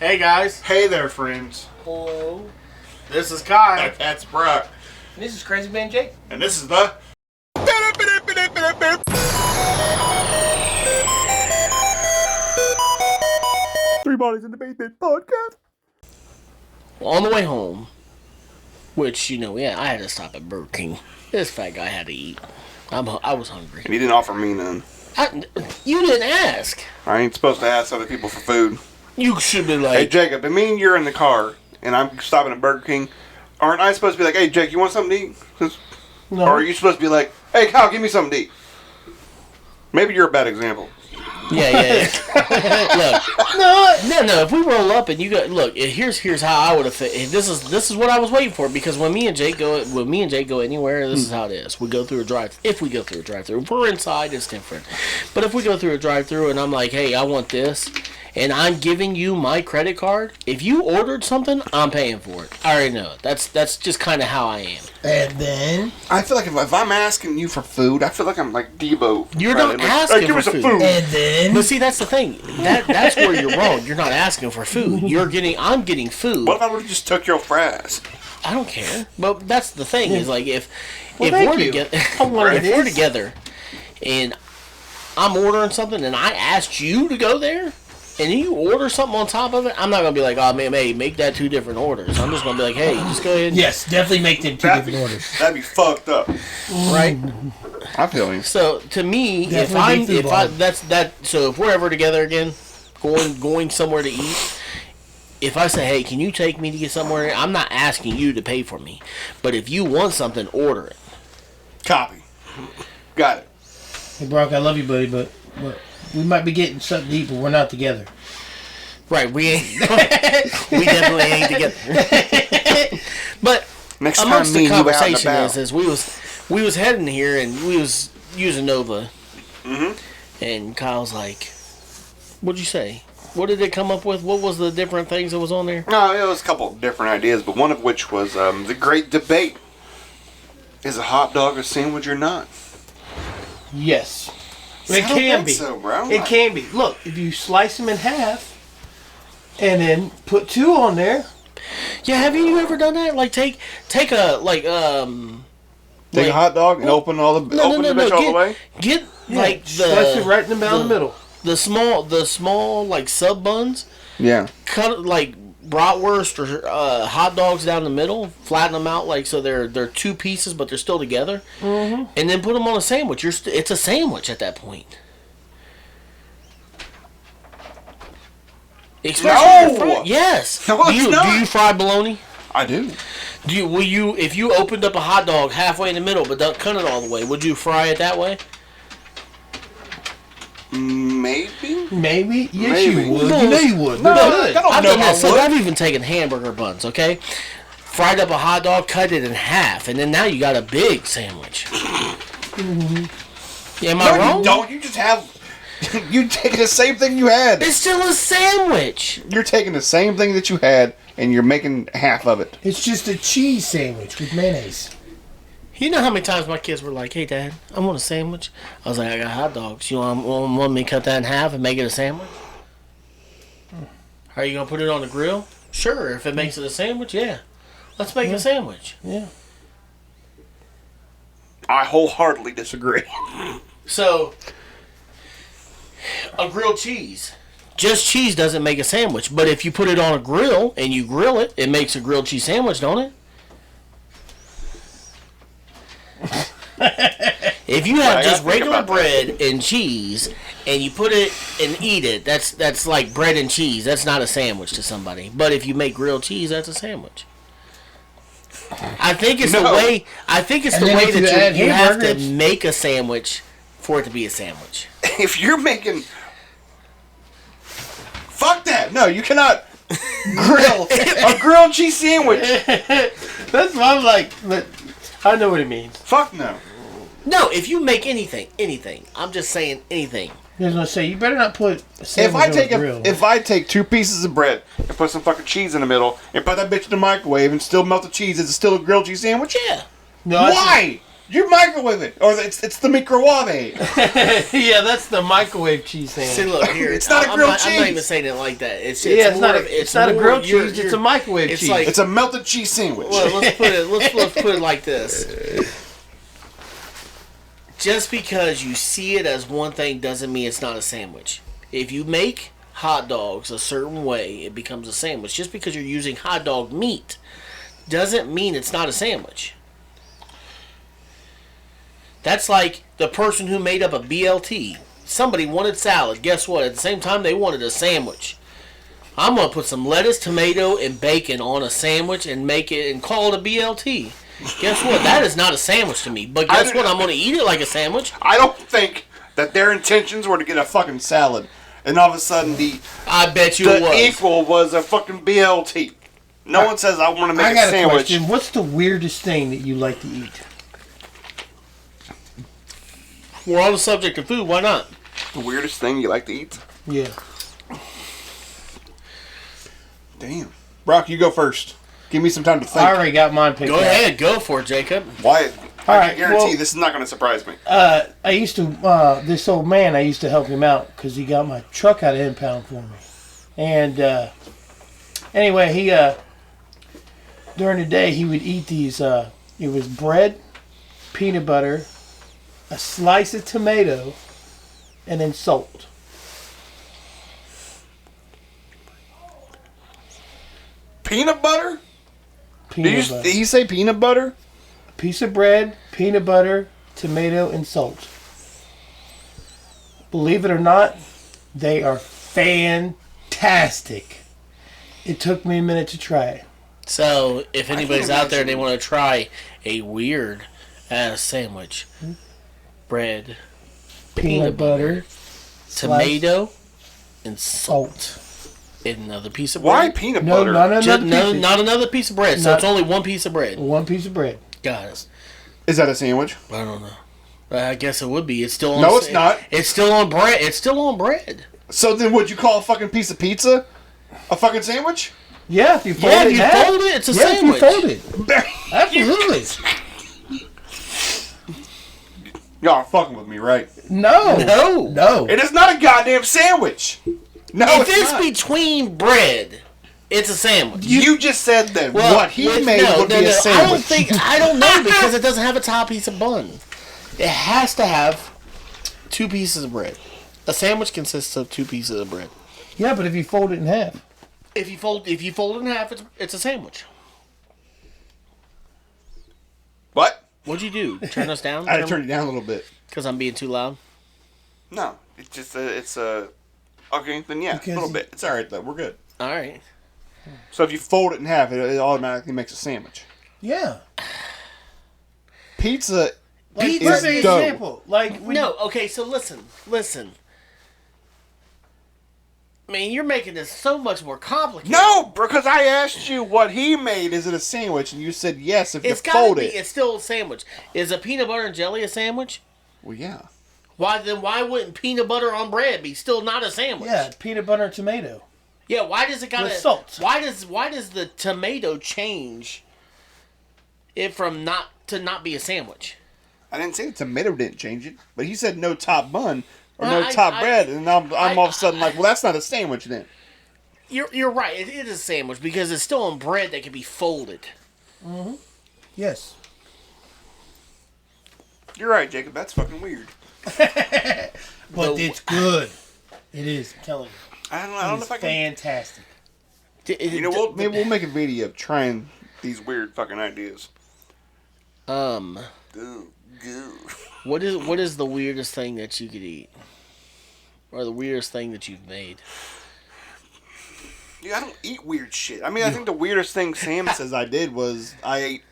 Hey guys. Hey there, friends. Hello. This is Kai. That's Brock. And this is Crazy Man Jake. And this is the... Three Bodies in the Basement podcast. Well, on the way home, which, I had to stop at Burger King. This fat guy had to eat. I was hungry. And he didn't offer me none. You didn't ask. I ain't supposed to ask other people for food. You should be like... Hey, Jacob, I mean you're in the car, and I'm stopping at Burger King. Aren't I supposed to be like, hey, Jake, you want something to eat? No. Or are you supposed to be like, hey, Kyle, give me something to eat? Maybe you're a bad example. Yeah. Look, no. If we roll up and you go, look, here's how I would have fit. This is what I was waiting for, because when me and Jake go anywhere, this is how it is. We go through a drive. If we go through a drive-through, if we're inside, it's different. But if we go through a drive-through and I'm like, hey, I want this, and I'm giving you my credit card, if you ordered something, I'm paying for it. I already know it. That's just kind of how I am. And then I feel like if I'm asking you for food, I feel like I'm like Debo. You're not asking give for me some food. And then But see, that's the thing. That's where you're wrong. You're not asking for food. I'm getting food. What if I would have just took your fries? I don't care. But that's the thing, is like if we're together, and I'm ordering something and I asked you to go there, and you order something on top of it, I'm not gonna be like, oh man, hey, make that 2 different orders. I'm just gonna be like, hey, just go ahead. Yes, definitely make them 2 different orders. That'd be fucked up, Right? I feel you. So to me, so if we're ever together again, going somewhere to eat, if I say, hey, can you take me to get somewhere, I'm not asking you to pay for me. But if you want something, order it. Copy. Got it. Hey, Brock, I love you, buddy, but we might be getting something to eat, but we're not together. Right, we ain't. We definitely ain't together. But Next amongst time the conversation is we was heading here and we was using Nova, mm-hmm. and Kyle's like, "What'd you say? What did it come up with? What was the different things that was on there?" No, it was a couple of different ideas, but one of which was the great debate: is a hot dog a sandwich or not? Yes. I It don't can think be. so, bro. It can be. Look, if you slice them in half and then put 2 on there. Yeah, have you ever done that? Like take a Take a hot dog and open the bitch all the way. Get like slice it right down the middle. The small like sub buns. Yeah. Cut like bratwurst or hot dogs down the middle, flatten them out like so they're 2 pieces but they're still together, mm-hmm. and then put them on a sandwich. It's a sandwich at that point. No! Yes. No, it's not. Do you fry bologna? I do. Will you, if you opened up a hot dog halfway in the middle but don't cut it all the way, would you fry it that way? Maybe. Yes, you would. No, you know you would. No, Good. I don't know how So would. I've even taken hamburger buns, okay? Fried up a hot dog, cut it in half, and then now you got a big sandwich. Mm-hmm. Am I wrong? You don't. You just have... You taking the same thing you had. It's still a sandwich. You're taking the same thing that you had, and you're making half of it. It's just a cheese sandwich with mayonnaise. You know how many times my kids were like, hey, Dad, I want a sandwich? I was like, I got hot dogs. You want me to cut that in half and make it a sandwich? Are you going to put it on the grill? Sure, if it makes it a sandwich, yeah. Let's make a sandwich. Yeah. I wholeheartedly disagree. So, a grilled cheese. Just cheese doesn't make a sandwich. But if you put it on a grill and you grill it, it makes a grilled cheese sandwich, don't it? If you have just regular bread and cheese and you put it and eat it, that's like bread and cheese. That's not a sandwich to somebody. But if you make grilled cheese, that's a sandwich. I think it's the way. I think it's the way that you have to make a sandwich for it to be a sandwich. If you're making, fuck that. No, you cannot grill a grilled cheese sandwich. That's what I'm like. But I know what it means. Fuck no. No, if you make anything. I'm just saying anything. I was gonna say you better not put a sandwich on the grill. If I take 2 pieces of bread and put some fucking cheese in the middle and put that bitch in the microwave and still melt the cheese, is it still a grilled cheese sandwich? Yeah. No, Why? You microwave it, or it's the microwave. Yeah, that's the microwave cheese sandwich. See, look here. It's not a grilled cheese. I'm not even saying it like that. It's not a grilled cheese. It's a microwave cheese. Like, it's a melted cheese sandwich. Well, let's put it like this. Just because you see it as one thing doesn't mean it's not a sandwich. If you make hot dogs a certain way, it becomes a sandwich. Just because you're using hot dog meat doesn't mean it's not a sandwich. That's like the person who made up a BLT. Somebody wanted salad. Guess what? At the same time, they wanted a sandwich. I'm going to put some lettuce, tomato, and bacon on a sandwich and make it and call it a BLT. Guess what? That is not a sandwich to me. But guess what? I'm going to eat it like a sandwich. I don't think that their intentions were to get a fucking salad. And all of a sudden, I bet you it was. The equal was a fucking BLT. No one says, I want to make a sandwich. I got a question. What's the weirdest thing that you like to eat? We're on the subject of food. Why not? The weirdest thing you like to eat? Yeah. Damn. Brock, you go first. Give me some time to think. I already got mine picked out. Go ahead. Go for it, Jacob. Why? All I guarantee this is not going to surprise me. I used to, this old man, I used to help him out because he got my truck out of impound for me. And anyway, he, during the day, he would eat these, it was bread, peanut butter, a slice of tomato, and then salt. Peanut butter? Peanut butter. Did he say peanut butter? A piece of bread, peanut butter, tomato, and salt. Believe it or not, they are fantastic. It took me a minute to try it. So, if anybody's out there and they want to try a weird ass sandwich, bread, peanut butter, tomato, and salt. And another piece of bread. Why peanut butter? Not another piece of bread. So it's only one piece of bread. One piece of bread. Got it. Is that a sandwich? I don't know. I guess it would be. It's still on. No, it's not. It's still on bread. It's still on bread. So then, would you call a fucking piece of pizza a fucking sandwich? Yeah, if you fold it. Yeah, if you fold it, it's a sandwich. Yeah, if you fold it. Absolutely. Y'all are fucking with me, right? No. It is not a goddamn sandwich. No, if it's between bread, it's a sandwich. You just said that what he made would be a sandwich. I don't know because it doesn't have a top piece of bun. It has to have two pieces of bread. A sandwich consists of two pieces of bread. Yeah, but if you fold it in half. If you fold it in half, it's a sandwich. What? What'd you do? Turn us down? I had to turn it down a little bit. Because I'm being too loud? No. It's just okay, then yeah, a little bit. It's alright though. We're good. Alright. So if you fold it in half, it automatically makes a sandwich. Yeah. Pizza is dough. Example. So listen. I mean, you're making this so much more complicated. No, because I asked you what he made. Is it a sandwich? And you said yes if you fold it. It's still a sandwich. Is a peanut butter and jelly a sandwich? Well, yeah. Why wouldn't peanut butter on bread be still not a sandwich? Yeah, peanut butter and tomato. Yeah, why does it with salt? Why does the tomato change it from not be a sandwich? I didn't say the tomato didn't change it, but he said no top bun or no top bread, and I'm all of a sudden like, well, that's not a sandwich then. You're right. It is a sandwich because it's still on bread that can be folded. Mm-hmm. Yes. You're right, Jacob. That's fucking weird. But it's good. It is. I'm telling you. I don't know if I can. Fantastic. Maybe we'll make a video of trying these weird fucking ideas. What is the weirdest thing that you could eat, or the weirdest thing that you've made? Yeah, I don't eat weird shit. I mean, I think the weirdest thing Sam says I did was I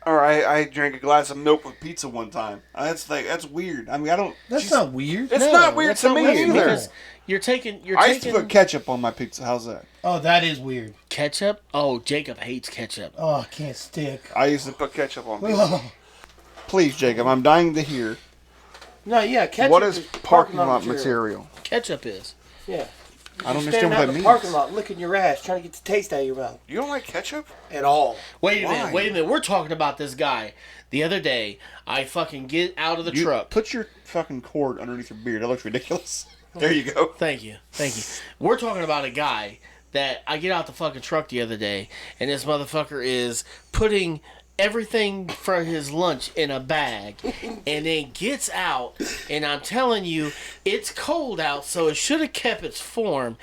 drank a glass of milk with pizza one time. That's weird. I mean, I don't. That's not weird. It's not weird to me either. Because I used to put ketchup on my pizza. How's that? Oh, that is weird. Ketchup? Oh, Jacob hates ketchup. Oh, I can't stick. I used to put ketchup on pizza. Please, Jacob, I'm dying to hear. No, yeah, ketchup. What is parking lot material? Ketchup is. Yeah. I don't understand what that means. Parking lot, licking your ass, trying to get the taste out of your mouth. You don't like ketchup at all? Wait a minute. We're talking about this guy. The other day, I fucking get out of the truck. Put your fucking cord underneath your beard. That looks ridiculous. There you go. Thank you. We're talking about a guy that I get out the fucking truck the other day, and this motherfucker is putting everything for his lunch in a bag, and then gets out, and I'm telling you, it's cold out, so it should have kept its form,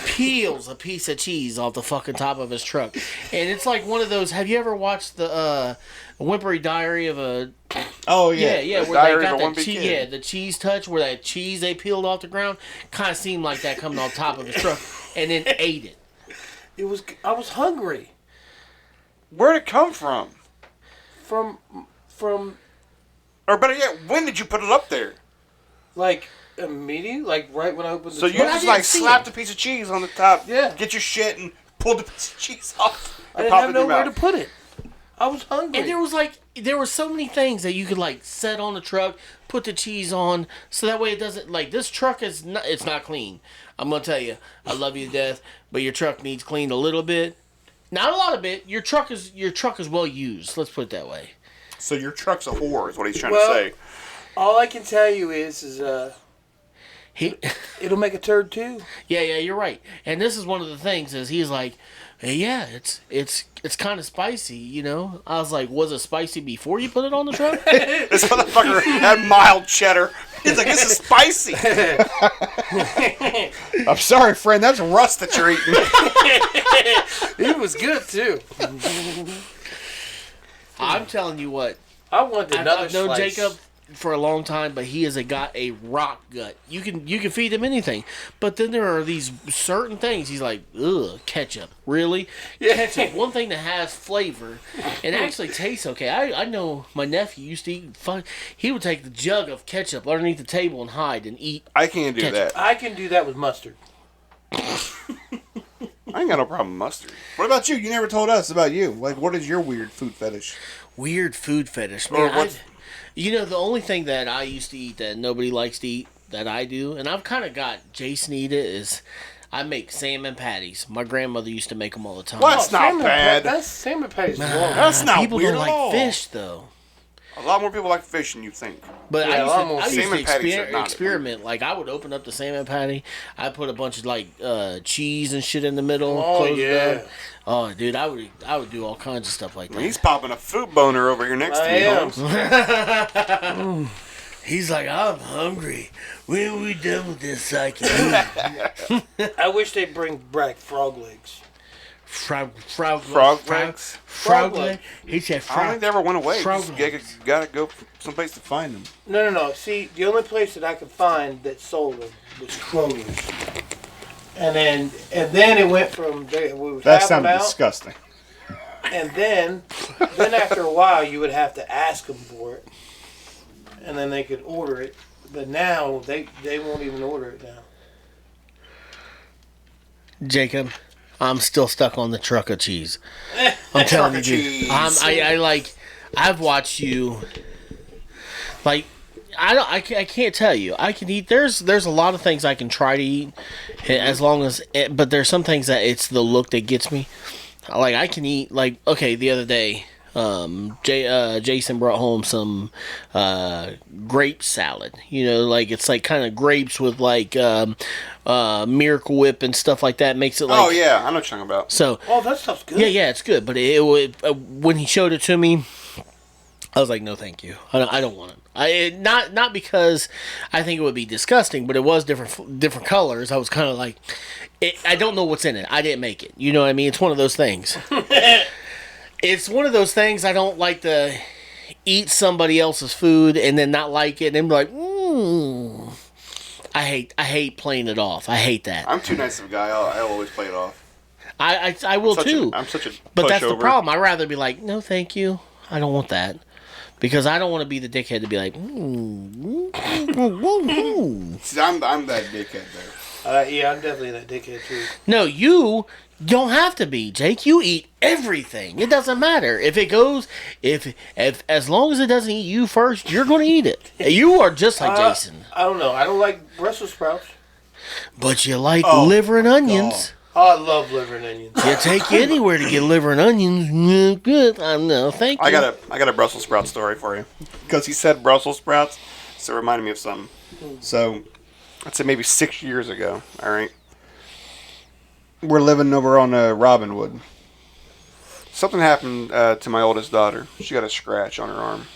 peels a piece of cheese off the fucking top of his truck. And it's like one of those, have you ever watched the Whimpery Diary of a... Oh, yeah. Yeah, where they got that cheese, the cheese touch, where that cheese they peeled off the ground, kind of seemed like that coming off top of his truck, and then ate it. I was hungry. Where'd it come from? From... Or better yet, when did you put it up there? Like, immediately? Like, right when I opened the So you just, like, slapped a piece of cheese on the top, yeah, get your shit, and pulled the piece of cheese off. I didn't have nowhere to put it. I was hungry. And there were so many things that you could, like, set on the truck, put the cheese on, so that way it doesn't, like, this truck is not, it's not clean. I'm going to tell you, I love you to death, but your truck needs cleaned a little bit. Not a lot of it. Your truck is well used. Let's put it that way. So your truck's a whore, is what he's trying to say. All I can tell you is it'll make a turd too. Yeah, you're right. And this is one of the things is he's like, hey, yeah, it's kind of spicy, you know. I was like, was it spicy before you put it on the truck? This motherfucker had mild cheddar. He's like, this is spicy. I'm sorry, friend. That's rust that you're eating. It was good too. I'm telling you what. I wanted another I've known slice. Jacob for a long time, but he has got a rock gut. You can feed him anything, but then there are these certain things. He's like, ugh, ketchup, really? Yeah. Ketchup, one thing that has flavor and actually tastes okay. I know my nephew used to eat fun. He would take the jug of ketchup underneath the table and hide and eat. I can't do ketchup. that. I can do that with mustard. I ain't got no problem with mustard. What about you? You never told us about you. Like, what is your weird food fetish? Weird food fetish, Or man. what? You know, the only thing that I used to eat that nobody likes to eat that I do, and I've kind of got Jason eat it, is I make salmon patties. My grandmother used to make them all the time. Well, that's not bad. That's salmon patties. That's not people weird don't at like all. fish, though. A lot more people like fish than you think. But Yeah, I used salmon to patties are not experiment. Like, I would open up the salmon patty. I put a bunch of, like, cheese and shit in the middle. Oh, close yeah. it up. Oh, dude, I would do all kinds of stuff like that. He's popping a food boner over here next to me, Holmes. He's like, I'm hungry. When are we done with this so I can eat? I wish they'd bring back frog legs. Frog legs? Frog leg? He said I don't frog. think they ever went away. Frog You gotta go someplace to find them. No. See, the only place that I could find that sold them was Kroger's. And then it went from there. We would That have them sounded out, disgusting. and then after a while you would have to ask them for it, and then they could order it. But now they won't even order it now. Jacob, I'm still stuck on the truck of cheese. I'm telling you, dude. I've watched you. Like, I can't tell you. I can eat. There's a lot of things I can try to eat, as long as. But there's some things that it's the look that gets me. Like, I can eat. Like, okay, the other day, Jason brought home some grape salad. You know, like it's like kind of grapes with like Miracle Whip and stuff like that. Makes it like. Oh yeah, I know what you're talking about. So. Oh, that stuff's good. Yeah, it's good. But when he showed it to me, I was like, no, thank you. I don't want it. Not because I think it would be disgusting, but it was different colors. I was kind of like, I don't know what's in it. I didn't make it. You know what I mean? It's one of those things. It's one of those things I don't like to eat somebody else's food and then not like it and then be like, I hate playing it off. I hate that. I'm too nice of a guy. I always play it off. I will too. I'm such a But that's the pushover. problem. I'd rather be like, no, thank you. I don't want that. Because I don't want to be the dickhead to be like, See, I'm that dickhead there. Yeah, I'm definitely that dickhead too. No, you don't have to be, Jake. You eat everything. It doesn't matter. If it goes, if as long as it doesn't eat you first, you're going to eat it. You are just like Jason. I don't know. I don't like Brussels sprouts. but you like liver and onions. I love liver and onions. You take you anywhere to get liver and onions. Good. I know. Thank you. I got a Brussels sprout story for you. Because he said Brussels sprouts, so it reminded me of something. So, I'd say maybe 6 years ago, alright? We're living over on Robinwood. Something happened to my oldest daughter. She got a scratch on her arm.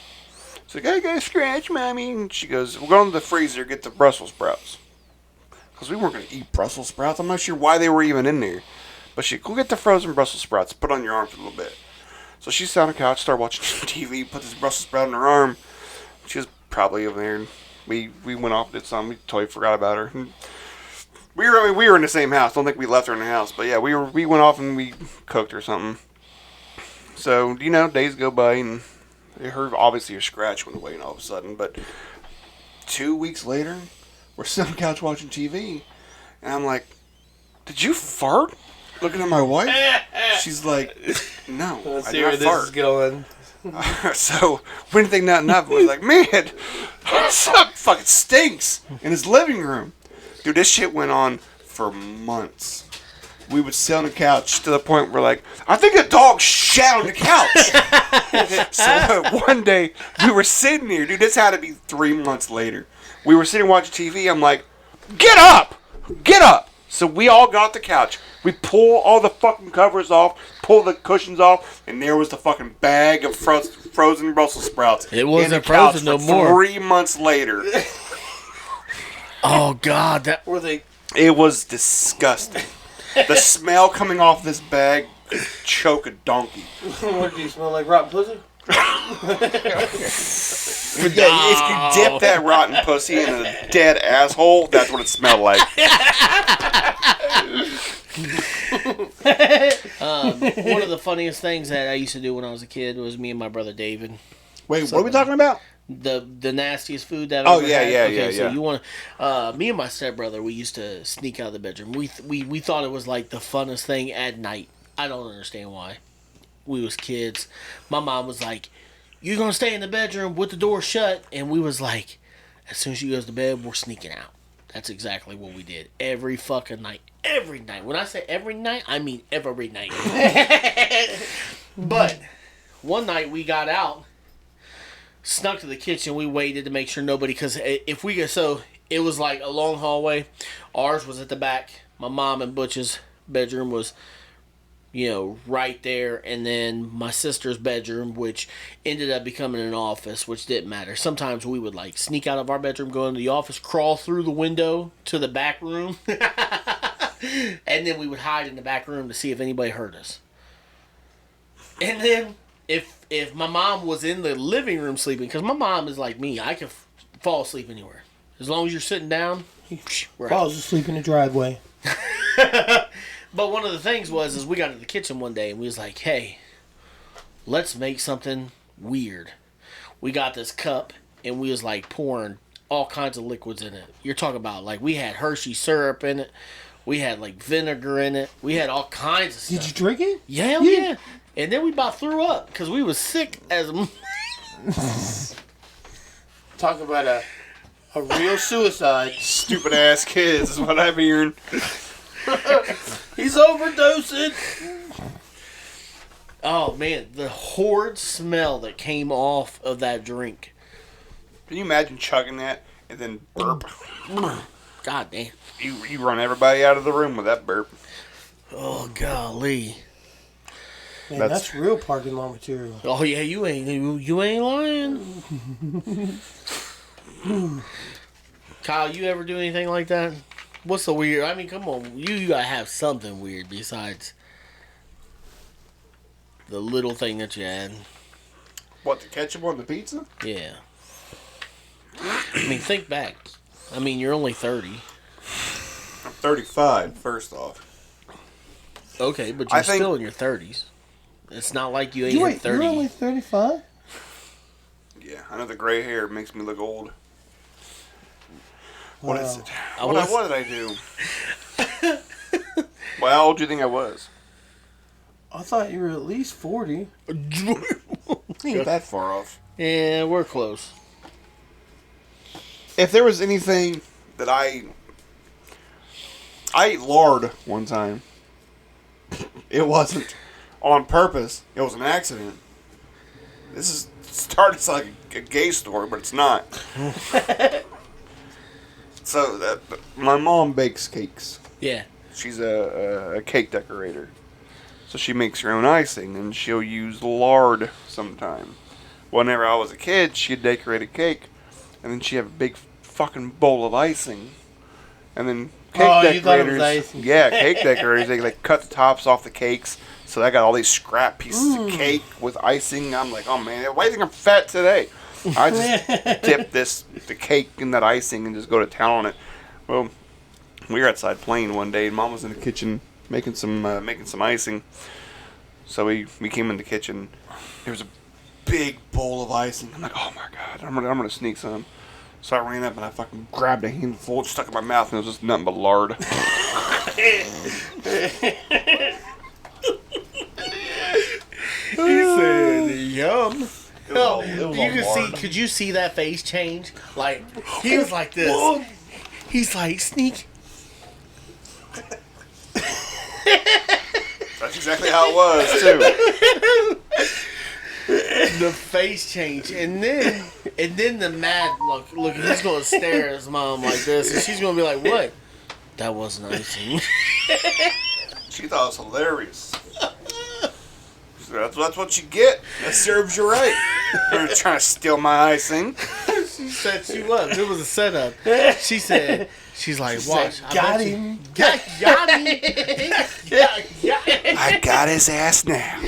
She's like, I got a scratch, Mommy. And she goes, we're going to the freezer to get the Brussels sprouts. Because we weren't going to eat Brussels sprouts. I'm not sure why they were even in there. But she go get the frozen Brussels sprouts. Put on your arm for a little bit. So she sat on the couch, started watching TV, put this Brussels sprout in her arm. She was probably over there. And we went off and did something. We totally forgot about her. And we were in the same house. Don't think we left her in the house. But yeah, we went off and we cooked or something. So, days go by and obviously her scratch went away and all of a sudden. But 2 weeks later, we're sitting on the couch watching TV, and I'm like, did you fart? Looking at my wife. She's like, no, Let's I see did where not this fart. is going. So, we didn't think nothing of it. We was like, man, something fucking stinks in his living room. Dude, this shit went on for months. We would sit on the couch to the point where, like, I think a dog shat on the couch. So, one day, we were sitting here. Dude, this had to be 3 months later. We were sitting watching TV. I'm like, get up! Get up! So we all got off the couch. We pull all the fucking covers off, pull the cushions off, and there was the fucking bag of frozen Brussels sprouts. It wasn't frozen no more. 3 months later. Oh, God. Were they? It was disgusting. The smell coming off this bag could choke a donkey. What do you smell like? Rotten pussy? If you dip that rotten pussy in a dead asshole, that's what it smelled like. One of the funniest things that I used to do when I was a kid was me and my brother David. Wait, what are we talking about? The nastiest food that I've ever had. Okay, so you want to... me and my stepbrother, we used to sneak out of the bedroom. We thought it was like the funnest thing at night. I don't understand why. We was kids. My mom was like, you're going to stay in the bedroom with the door shut. And we was like, as soon as she goes to bed, we're sneaking out. That's exactly what we did. Every fucking night. Every night. When I say every night, I mean every night. But one night we got out, snuck to the kitchen. We waited to make sure nobody, because if we get, so it was like a long hallway. Ours was at the back. My mom and Butch's bedroom was, right there. And then my sister's bedroom, which ended up becoming an office, which didn't matter. Sometimes we would like sneak out of our bedroom, go into the office, crawl through the window to the back room. And then we would hide in the back room to see if anybody heard us. And then if my mom was in the living room sleeping, because my mom is like me, I can fall asleep anywhere. As long as you're sitting down, we're Falls asleep in the driveway. But one of the things was we got to the kitchen one day and we was like, hey, let's make something weird. We got this cup and we was like pouring all kinds of liquids in it. You're talking about like we had Hershey syrup in it. We had like vinegar in it. We had all kinds of stuff. Did you drink it? Yeah. And then we about threw up because we was sick as Talk about a real suicide. Stupid ass kids is what I'm hearing. He's overdosing. Oh man, the horrid smell that came off of that drink. Can you imagine chugging that and then burp? God damn. You run everybody out of the room with that burp. Oh golly. Man, that's real parking lot material. Oh yeah, you ain't lying. Kyle, you ever do anything like that? What's the weird? I mean, come on, you gotta have something weird besides the little thing that you had. What, the ketchup on the pizza? Yeah. I mean, think back. I mean, you're only 30. I'm 35, first off. Okay, but you're still in your 30s. It's not like you ain't hit 30. You're only 35? Yeah, I know the gray hair makes me look old. Wow. What is it? What did I do? Well, how old do you think I was? I thought you were at least 40. Ain't that far off. Yeah, we're close. If there was anything that I I ate lard one time. It wasn't on purpose. It was an accident. This started like a gay story, but it's not. So my mom bakes cakes. Yeah. She's a cake decorator. So she makes her own icing, and she'll use lard sometime. Whenever I was a kid, she'd decorate a cake, and then she'd have a big fucking bowl of icing. And then cake decorators, cake decorators, they like cut the tops off the cakes. So I got all these scrap pieces of cake with icing. I'm like, oh man, why do you think I'm fat today? I just dip the cake in that icing and just go to town on it. Well, we were outside playing one day, and Mom was in the kitchen making some icing. So we came in the kitchen. There was a big bowl of icing. I'm like, oh my god, I'm gonna sneak some. So I ran up and I fucking grabbed a handful, stuck it in my mouth, and it was just nothing but lard. He said, "Yum." No, Could you see that face change? Like he was like this. He's like sneak. That's exactly how it was too. The face change, and then the mad look. He's gonna stare at his mom like this, and she's gonna be like, "What? That wasn't icing." She thought it was hilarious. That's what you get. That serves you right. You're trying to steal my icing. She said she was. It was a setup. She said, she's like, watch. Got him. Got him. I got his ass now.